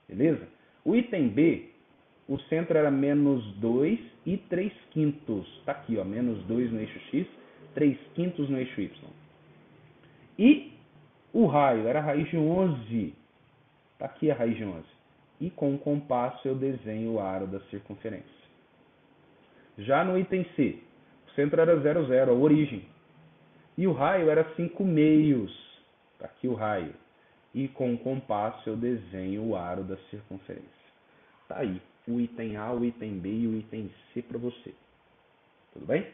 Beleza? O item B, o centro era menos 2 e 3/5. Está aqui, ó, menos 2 no eixo X, 3/5 no eixo Y. E o raio era a raiz de 11. Está aqui a raiz de 11. E com o compasso eu desenho o aro da circunferência. Já no item C, o centro era 0, 0, a origem. E o raio era 5 meios. Está aqui o raio. E com o compasso eu desenho o aro da circunferência. Está aí o item A, o item B e o item C para você. Tudo bem?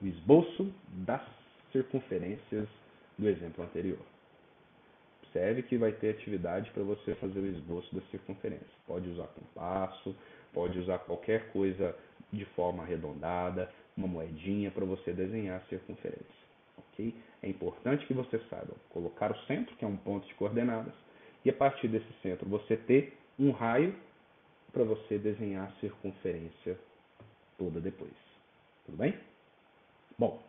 O esboço das circunferências do exemplo anterior. Observe que vai ter atividade para você fazer o esboço da circunferência. Pode usar compasso, pode usar qualquer coisa de forma arredondada, uma moedinha para você desenhar a circunferência. Ok? É importante que você saiba colocar o centro, que é um ponto de coordenadas, e a partir desse centro você ter um raio para você desenhar a circunferência toda depois. Tudo bem? Bom,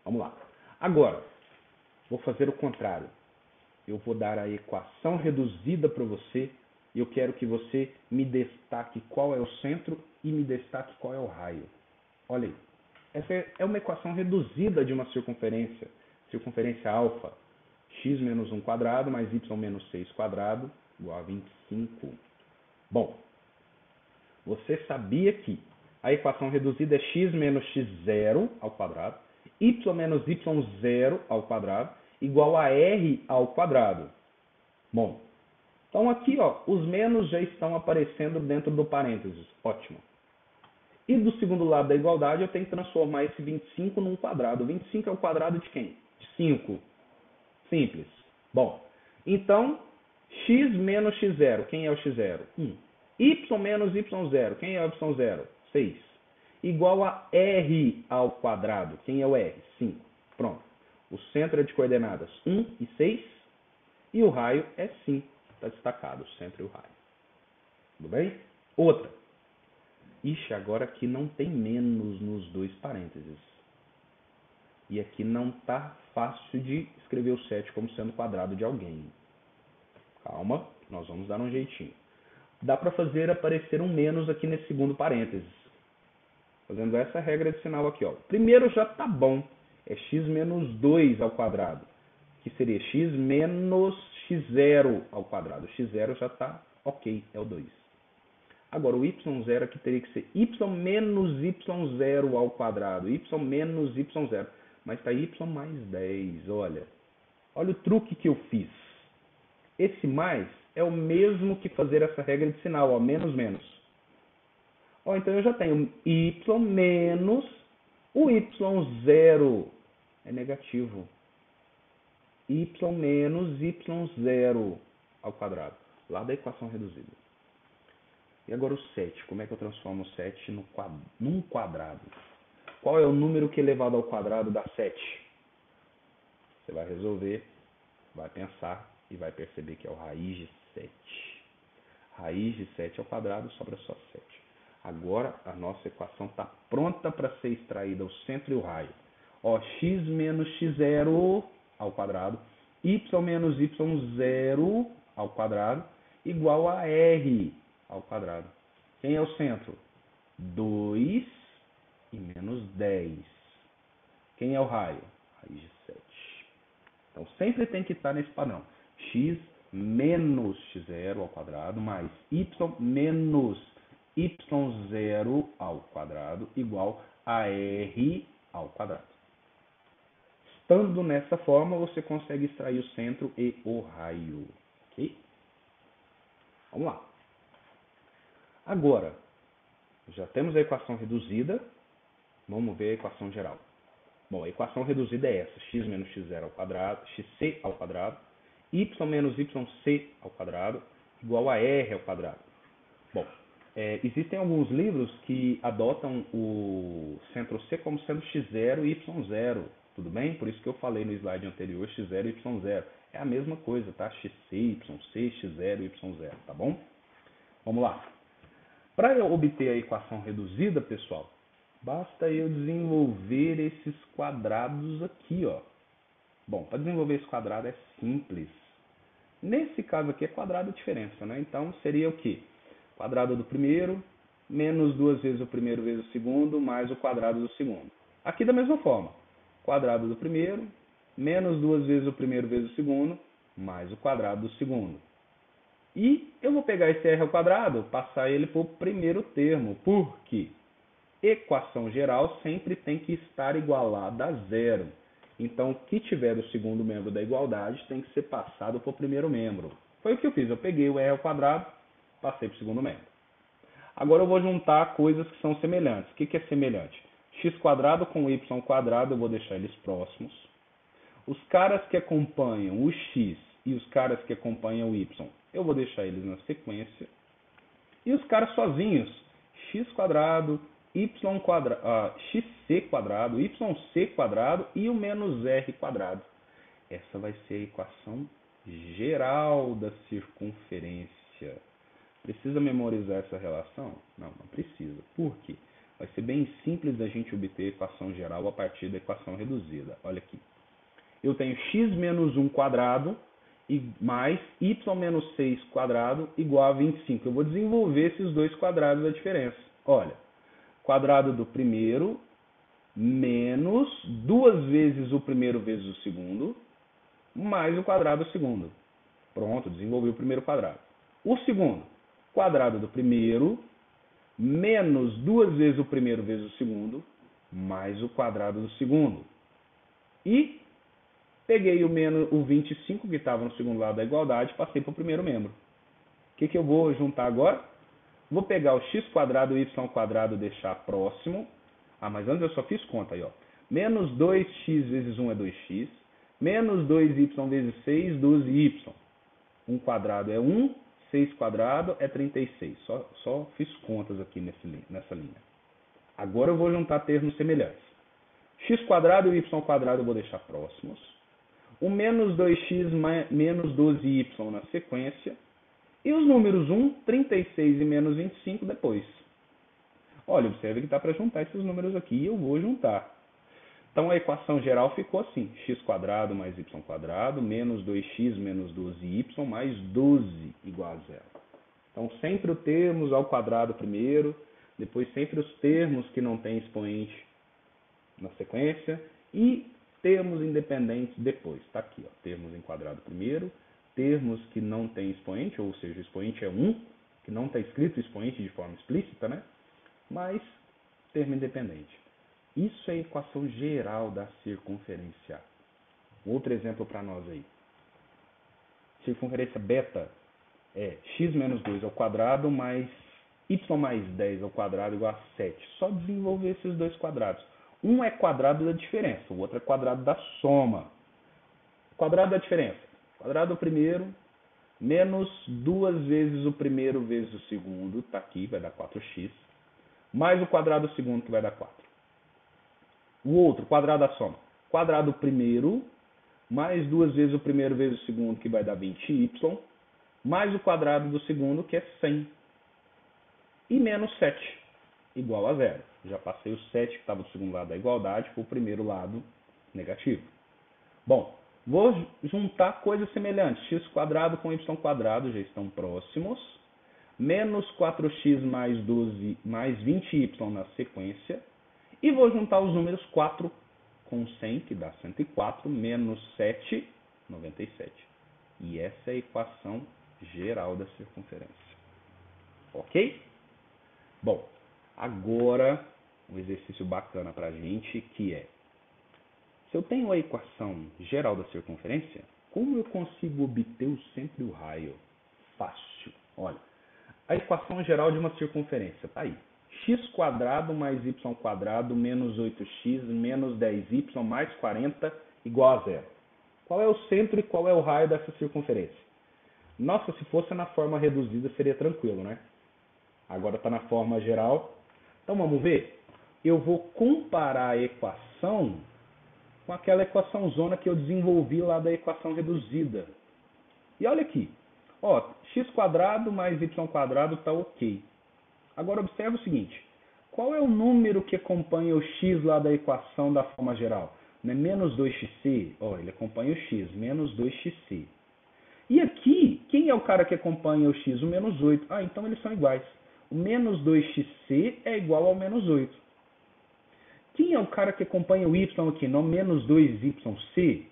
vamos lá. Agora, vou fazer o contrário. Eu vou dar a equação reduzida para você e eu quero que você me destaque qual é o centro e me destaque qual é o raio. Olha aí. Essa é uma equação reduzida de uma circunferência. Circunferência alfa. X menos 1 quadrado mais y menos 6 quadrado igual a 25. Bom, você sabia que a equação reduzida é x menos x0 ao quadrado, y menos y0 ao quadrado, igual a r ao quadrado. Bom, então aqui ó, os menos já estão aparecendo dentro do parênteses. Ótimo. E do segundo lado da igualdade eu tenho que transformar esse 25 num quadrado. 25 é o quadrado de quem? De 5. Simples. Bom, então x menos x0. Quem é o x0? 1. Y menos y0. Quem é o y0? 6. Igual a r ao quadrado. Quem é o r? 5. Pronto. O centro é de coordenadas 1 e 6. E o raio é 5. Está destacado o centro e o raio. Tudo bem? Outra. Ixi, agora aqui não tem menos nos dois parênteses. E aqui não está fácil de escrever o 7 como sendo quadrado de alguém. Calma, nós vamos dar um jeitinho. Dá para fazer aparecer um menos aqui nesse segundo parênteses. Fazendo essa regra de sinal aqui. Ó. Primeiro já está bom. É x menos 2 ao quadrado. Que seria x menos x0 ao quadrado. x0 já está ok, é o 2. Agora, o y0 aqui teria que ser y menos y0 ao quadrado. Y menos y0. Mas está y mais 10, olha. Olha o truque que eu fiz. Esse mais é o mesmo que fazer essa regra de sinal, ó, menos, menos. Ó, então eu já tenho y menos o y0 é negativo. Y menos y0 ao quadrado, lá da equação reduzida. E agora o 7, como é que eu transformo o 7 num quadrado? Qual é o número que elevado ao quadrado dá 7? Você vai resolver, vai pensar e vai perceber que é o raiz de 7. Raiz de 7 ao quadrado sobra só 7. Agora a nossa equação está pronta para ser extraída o centro e o raio. Ó, x menos x0 ao quadrado, y menos y0 ao quadrado, igual a r ao quadrado. Quem é o centro? 2 e menos 10. Quem é o raio? Raiz de 7. Então sempre tem que estar nesse padrão. X menos x0 ao quadrado mais y menos y0 ao quadrado igual a r ao quadrado. Estando nessa forma, você consegue extrair o centro e o raio. Ok? Vamos lá. Agora, já temos a equação reduzida. Vamos ver a equação geral. Bom, a equação reduzida é essa. X menos x0 ao quadrado, xc ao quadrado, y menos yc ao quadrado, igual a r ao quadrado. Bom, existem alguns livros que adotam o centro C como sendo x0 e y0. Tudo bem? Por isso que eu falei no slide anterior x0 e y0. É a mesma coisa, tá? xc, yc, x0 e y0, tá bom? Vamos lá. Para eu obter a equação reduzida, pessoal, basta eu desenvolver esses quadrados aqui, ó. Bom, para desenvolver esse quadrado é simples. Nesse caso aqui é quadrado de diferença, né? Então seria o quê? Quadrado do primeiro, menos 2 vezes o primeiro vezes o segundo, mais o quadrado do segundo. Aqui da mesma forma. Quadrado do primeiro, menos 2 vezes o primeiro vezes o segundo, mais o quadrado do segundo. E eu vou pegar esse r ao quadrado, passar ele para o primeiro termo, porque equação geral sempre tem que estar igualada a zero. Então, o que tiver do segundo membro da igualdade tem que ser passado para o primeiro membro. Foi o que eu fiz, eu peguei o r ao quadrado, passei para o segundo membro. Agora eu vou juntar coisas que são semelhantes. O que é semelhante? X quadrado com y quadrado, eu vou deixar eles próximos. Os caras que acompanham o x e os caras que acompanham o y, eu vou deixar eles na sequência. E os caras sozinhos, x quadrado, xc quadrado, yc quadrado e o menos r quadrado. Essa vai ser a equação geral da circunferência. Precisa memorizar essa relação? Não, não precisa. Por quê? Vai ser bem simples da gente obter a equação geral a partir da equação reduzida. Olha aqui. Eu tenho x menos 1 quadrado mais y menos 6 quadrado igual a 25. Eu vou desenvolver esses dois quadrados da diferença. Olha, quadrado do primeiro menos 2 vezes o primeiro vezes o segundo, mais o quadrado do segundo. Pronto, desenvolvi o primeiro quadrado. O segundo, quadrado do primeiro menos 2 vezes o primeiro vezes o segundo, mais o quadrado do segundo. E peguei o 25 que estava no segundo lado da igualdade e passei para o primeiro membro. O que eu vou juntar agora? Vou pegar o x quadrado e o y quadrado e deixar próximo. Ah, mas antes eu só fiz conta aí, ó. Menos 2x vezes 1 é 2x. Menos 2y vezes 6, 12y. 1 quadrado é 1, 6 quadrado é 36. Só fiz contas aqui nessa linha. Agora eu vou juntar termos semelhantes. X quadrado e y quadrado eu vou deixar próximos. O menos 2x menos 12y na sequência. E os números 1, 36 e menos 25 depois. Olha, observe que dá para juntar esses números aqui e eu vou juntar. Então a equação geral ficou assim. X quadrado mais y quadrado menos 2x menos 12y mais 12 igual a zero. Então sempre os termos ao quadrado primeiro, depois sempre os termos que não têm expoente na sequência e termos independentes depois. Está aqui, ó, termos em quadrado primeiro, termos que não têm expoente, ou seja, o expoente é 1, que não está escrito expoente de forma explícita, né? Mas termo independente. Isso é a equação geral da circunferência. Outro exemplo para nós aí. Circunferência beta é x menos 2 ao quadrado mais y mais 10 ao quadrado igual a 7. Só desenvolver esses dois quadrados. Um é quadrado da diferença, o outro é quadrado da soma. Quadrado da diferença. Quadrado do primeiro menos 2 vezes o primeiro vezes o segundo, está aqui, vai dar 4x, mais o quadrado do segundo, que vai dar 4. O outro, quadrado da soma. Quadrado do primeiro, mais 2 vezes o primeiro vezes o segundo, que vai dar 20y, mais o quadrado do segundo, que é 100. E menos 7, igual a 0. Já passei o 7, que estava do segundo lado da igualdade, para o primeiro lado negativo. Bom, vou juntar coisas semelhantes. X quadrado com y quadrado já estão próximos. Menos 4x mais 12 mais 20y na sequência. E vou juntar os números 4 com 100, que dá 104, menos 7, 97. E essa é a equação geral da circunferência. Ok? Bom, agora um exercício bacana para a gente, que é: se eu tenho a equação geral da circunferência, como eu consigo obter o centro e o raio? Fácil. Olha, a equação geral de uma circunferência está aí. X quadrado mais y quadrado menos 8x menos 10y mais 40 igual a 0. Qual é o centro e qual é o raio dessa circunferência? Nossa, se fosse na forma reduzida seria tranquilo, né? Agora está na forma geral. Então vamos ver? Eu vou comparar a equação com aquela equação zona que eu desenvolvi lá da equação reduzida. E olha aqui. Ó, x quadrado mais y quadrado está ok. Agora observe o seguinte. Qual é o número que acompanha o x lá da equação da forma geral? Não é menos 2xc? Ó, ele acompanha o x, menos 2xc. E aqui, quem é o cara que acompanha o x? O menos 8. Ah, então eles são iguais. O menos 2xc é igual ao menos 8. Quem é o cara que acompanha o y aqui? Não, menos 2yc?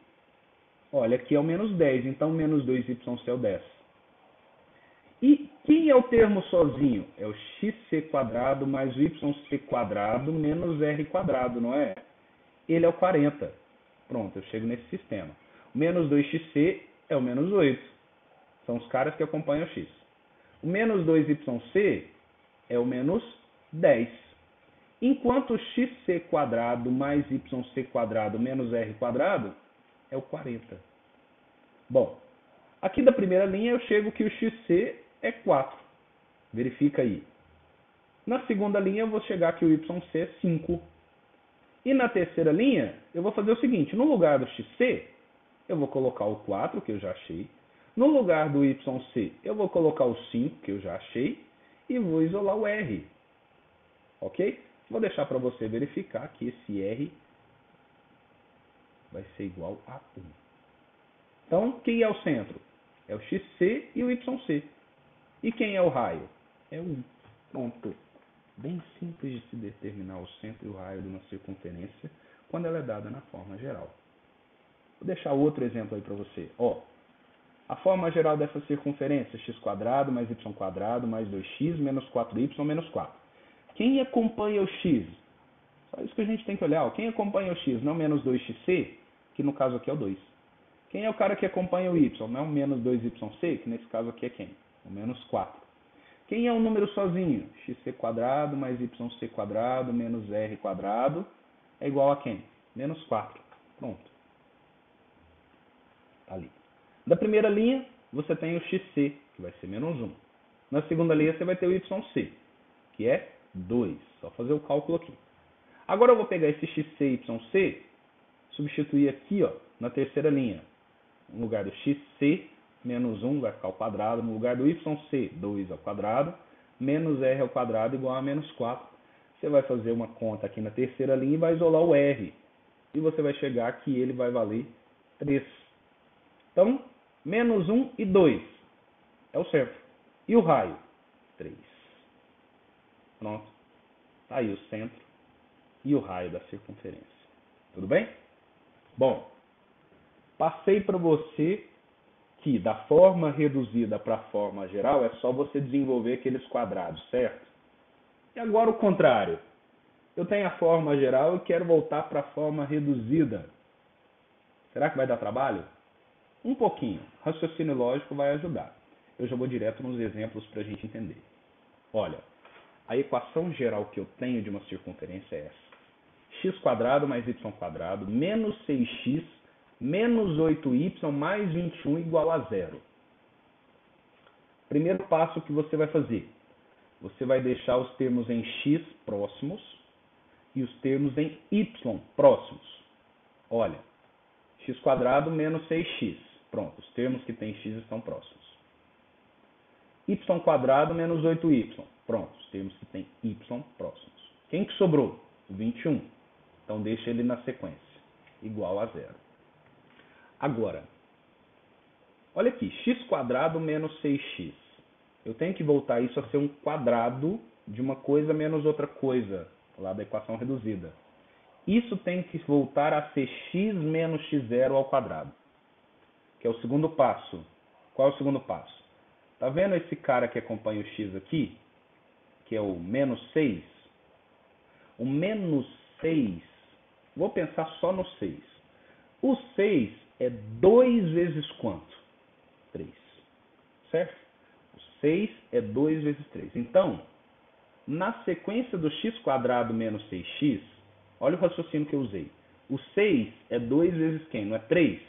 Olha, aqui é o menos 10, então menos 2yc é o 10. E quem é o termo sozinho? É o xc quadrado mais o yc quadrado menos r quadrado, não é? Ele é o 40. Pronto, eu chego nesse sistema. O menos 2xc é o menos 8. São os caras que acompanham o x. O menos 2yc é o menos 10. Enquanto o xc quadrado mais yc quadrado menos r quadrado é o 40. Bom, aqui da primeira linha eu chego que o xc é 4. Verifica aí. Na segunda linha eu vou chegar que o yc é 5. E na terceira linha eu vou fazer o seguinte. No lugar do xc, eu vou colocar o 4, que eu já achei. No lugar do yc, eu vou colocar o 5, que eu já achei. E vou isolar o r. Ok? Vou deixar para você verificar que esse r vai ser igual a 1. Então, quem é o centro? É o xc e o yc. E quem é o raio? É o 1. Pronto. Bem simples de se determinar o centro e o raio de uma circunferência quando ela é dada na forma geral. Vou deixar outro exemplo aí para você. Ó, a forma geral dessa circunferência é x quadrado mais y quadrado mais 2x menos 4y menos 4. Quem acompanha o x? Só isso que a gente tem que olhar. Ó. Quem acompanha o x? Não menos 2xc, que no caso aqui é o 2. Quem é o cara que acompanha o y? Não menos 2yc, que nesse caso aqui é quem? O menos 4. Quem é o número sozinho? Xc quadrado mais yc quadrado menos r quadrado é igual a quem? Menos 4. Pronto. Tá ali. Da primeira linha, você tem o xc, que vai ser menos 1. Na segunda linha, você vai ter o yc, que é 2. Só fazer o cálculo aqui. Agora eu vou pegar esse xc e yc, substituir aqui, ó, na terceira linha. No lugar do xc, menos 1 vai ficar ao quadrado. No lugar do yc, 2 ao quadrado. Menos r ao quadrado igual a menos 4. Você vai fazer uma conta aqui na terceira linha e vai isolar o r. E você vai chegar que ele vai valer 3. Então, menos 1 e 2 é o centro. E o raio? 3. Pronto. Está aí o centro e o raio da circunferência. Tudo bem? Bom, passei para você que da forma reduzida para a forma geral é só você desenvolver aqueles quadrados, certo? E agora o contrário. Eu tenho a forma geral e quero voltar para a forma reduzida. Será que vai dar trabalho? Um pouquinho. Raciocínio lógico vai ajudar. Eu já vou direto nos exemplos para a gente entender. Olha, a equação geral que eu tenho de uma circunferência é essa. X² mais y² menos 6x menos 8y mais 21 igual a zero. Primeiro passo que você vai fazer. Você vai deixar os termos em x próximos e os termos em y próximos. Olha, x² menos 6x. Pronto, os termos que têm x estão próximos. y² menos 8y. Pronto, os termos que têm y próximos. Quem que sobrou? O 21. Então deixa ele na sequência, igual a zero. Agora, olha aqui, x² menos 6x. Eu tenho que voltar isso a ser um quadrado de uma coisa menos outra coisa, lá da equação reduzida. Isso tem que voltar a ser x menos x0 ao quadrado, que é o segundo passo. Qual é o segundo passo? Tá vendo esse cara que acompanha o x aqui, que é o menos 6? O menos 6, vou pensar só no 6. O 6 é 2 vezes quanto? 3. Certo? O 6 é 2 vezes 3. Então, na sequência do x² menos 6x, olha o raciocínio que eu usei. O 6 é 2 vezes quem? Não é 3?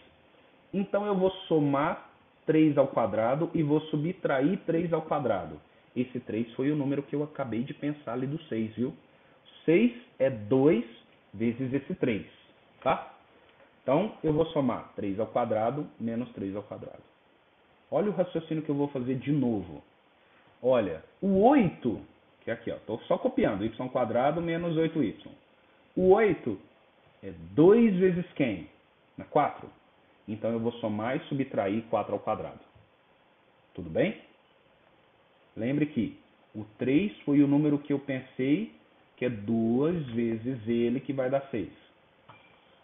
Então eu vou somar 3 ao quadrado e vou subtrair 3 ao quadrado. Esse 3 foi o número que eu acabei de pensar ali do 6, viu? 6 é 2 vezes esse 3, tá? Então, eu vou somar 3 ao quadrado menos 3 ao quadrado. Olha o raciocínio que eu vou fazer de novo. Olha, o 8, que é aqui, ó, estou só copiando, y² menos 8y. O 8 é 2 vezes quem? 4. Então, eu vou somar e subtrair 4 ao quadrado. Tudo bem? Lembre que o 3 foi o número que eu pensei, que é 2 vezes ele, que vai dar 6.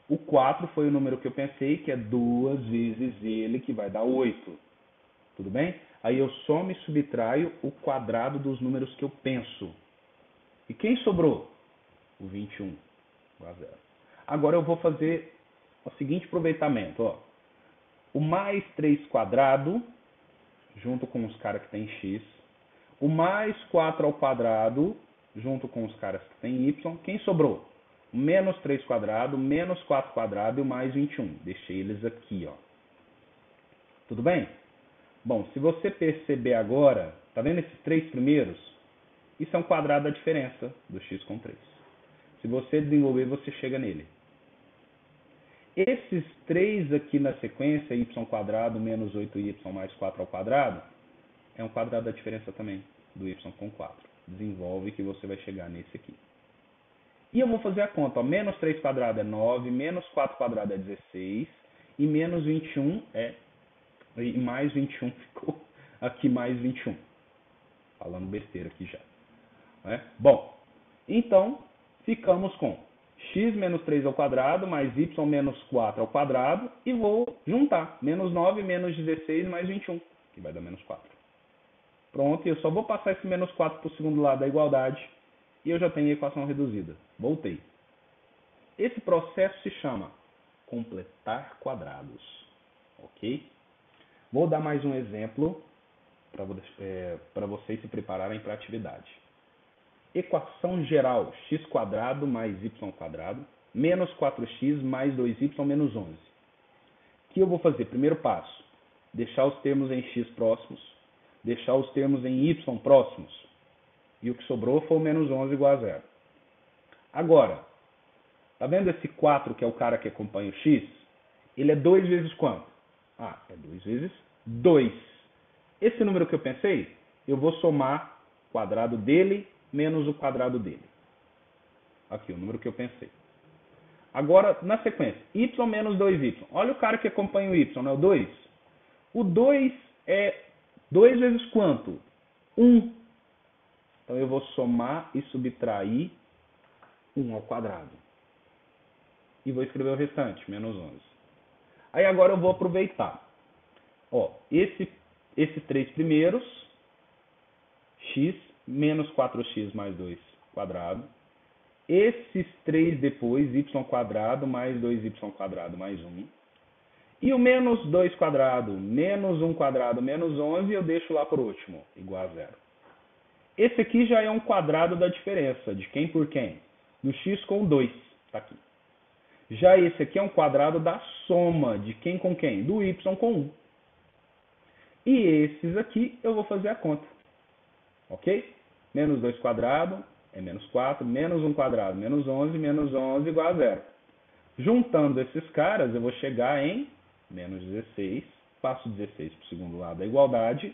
O 4 foi o número que eu pensei, que é 2 vezes ele, que vai dar 8. Tudo bem? Aí eu somo e subtraio o quadrado dos números que eu penso. E quem sobrou? O 21. Igual a zero. Agora eu vou fazer o seguinte aproveitamento. Ó. O mais 3², junto com os caras que tem x. O mais 4 ao quadrado, junto com os caras que tem y. Quem sobrou? Menos 3², menos 4² e o mais 21. Deixei eles aqui, ó. Tudo bem? Bom, se você perceber agora, tá vendo esses 3 primeiros? Isso é um quadrado da diferença do x com 3. Se você desenvolver, você chega nele. Esses 3 aqui na sequência, y² menos 8y mais 4 ao quadrado, é um quadrado da diferença também do y com 4. Desenvolve que você vai chegar nesse aqui. E eu vou fazer a conta. Ó. Menos 3² é 9, menos 4² é 16, e menos 21 é... E mais 21 ficou aqui mais 21. Falando besteira aqui já. Né? Bom, então ficamos com x menos 3 ao quadrado mais y menos 4 ao quadrado e vou juntar. Menos 9 menos 16 mais 21, que vai dar menos 4. Pronto, e eu só vou passar esse menos 4 para o segundo lado da igualdade e eu já tenho a equação reduzida. Voltei. Esse processo se chama completar quadrados. Ok? Vou dar mais um exemplo para vocês se prepararem para a atividade. Equação geral, x² mais y² menos 4x mais 2y menos 11. O que eu vou fazer? Primeiro passo, deixar os termos em x próximos, deixar os termos em y próximos. E o que sobrou foi o menos 11 igual a zero. Agora, tá vendo esse 4 que é o cara que acompanha o x? Ele é 2 vezes quanto? Ah, é 2 vezes 2. Esse número que eu pensei, eu vou somar o quadrado dele menos o quadrado dele. Aqui, o número que eu pensei. Agora, na sequência, y menos 2y. Olha o cara que acompanha o y, não é o 2? O 2 é 2 vezes quanto? 1. Então, eu vou somar e subtrair 1 ao quadrado. E vou escrever o restante, menos 11. Aí agora eu vou aproveitar. Ó, esses três primeiros, x menos 4x mais 2 quadrado. Esses três depois, y quadrado mais 2y quadrado mais 1. E o menos 2 quadrado, menos 1 quadrado, menos 11, eu deixo lá por último, igual a zero. Esse aqui já é um quadrado da diferença, de quem por quem? Do x com 2, tá aqui. Já esse aqui é um quadrado da soma, de quem com quem? Do y com 1. E esses aqui eu vou fazer a conta, ok? Menos 2 quadrado é menos 4, menos 1 quadrado, menos 11 igual a zero. Juntando esses caras, eu vou chegar em menos 16, passo 16 para o segundo lado da igualdade,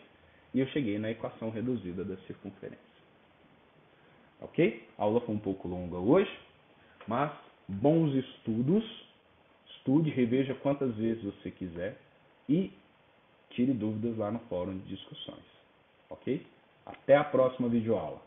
e eu cheguei na equação reduzida da circunferência. Ok? A aula foi um pouco longa hoje, mas bons estudos. Estude, reveja quantas vezes você quiser e tire dúvidas lá no fórum de discussões. Ok? Até a próxima videoaula.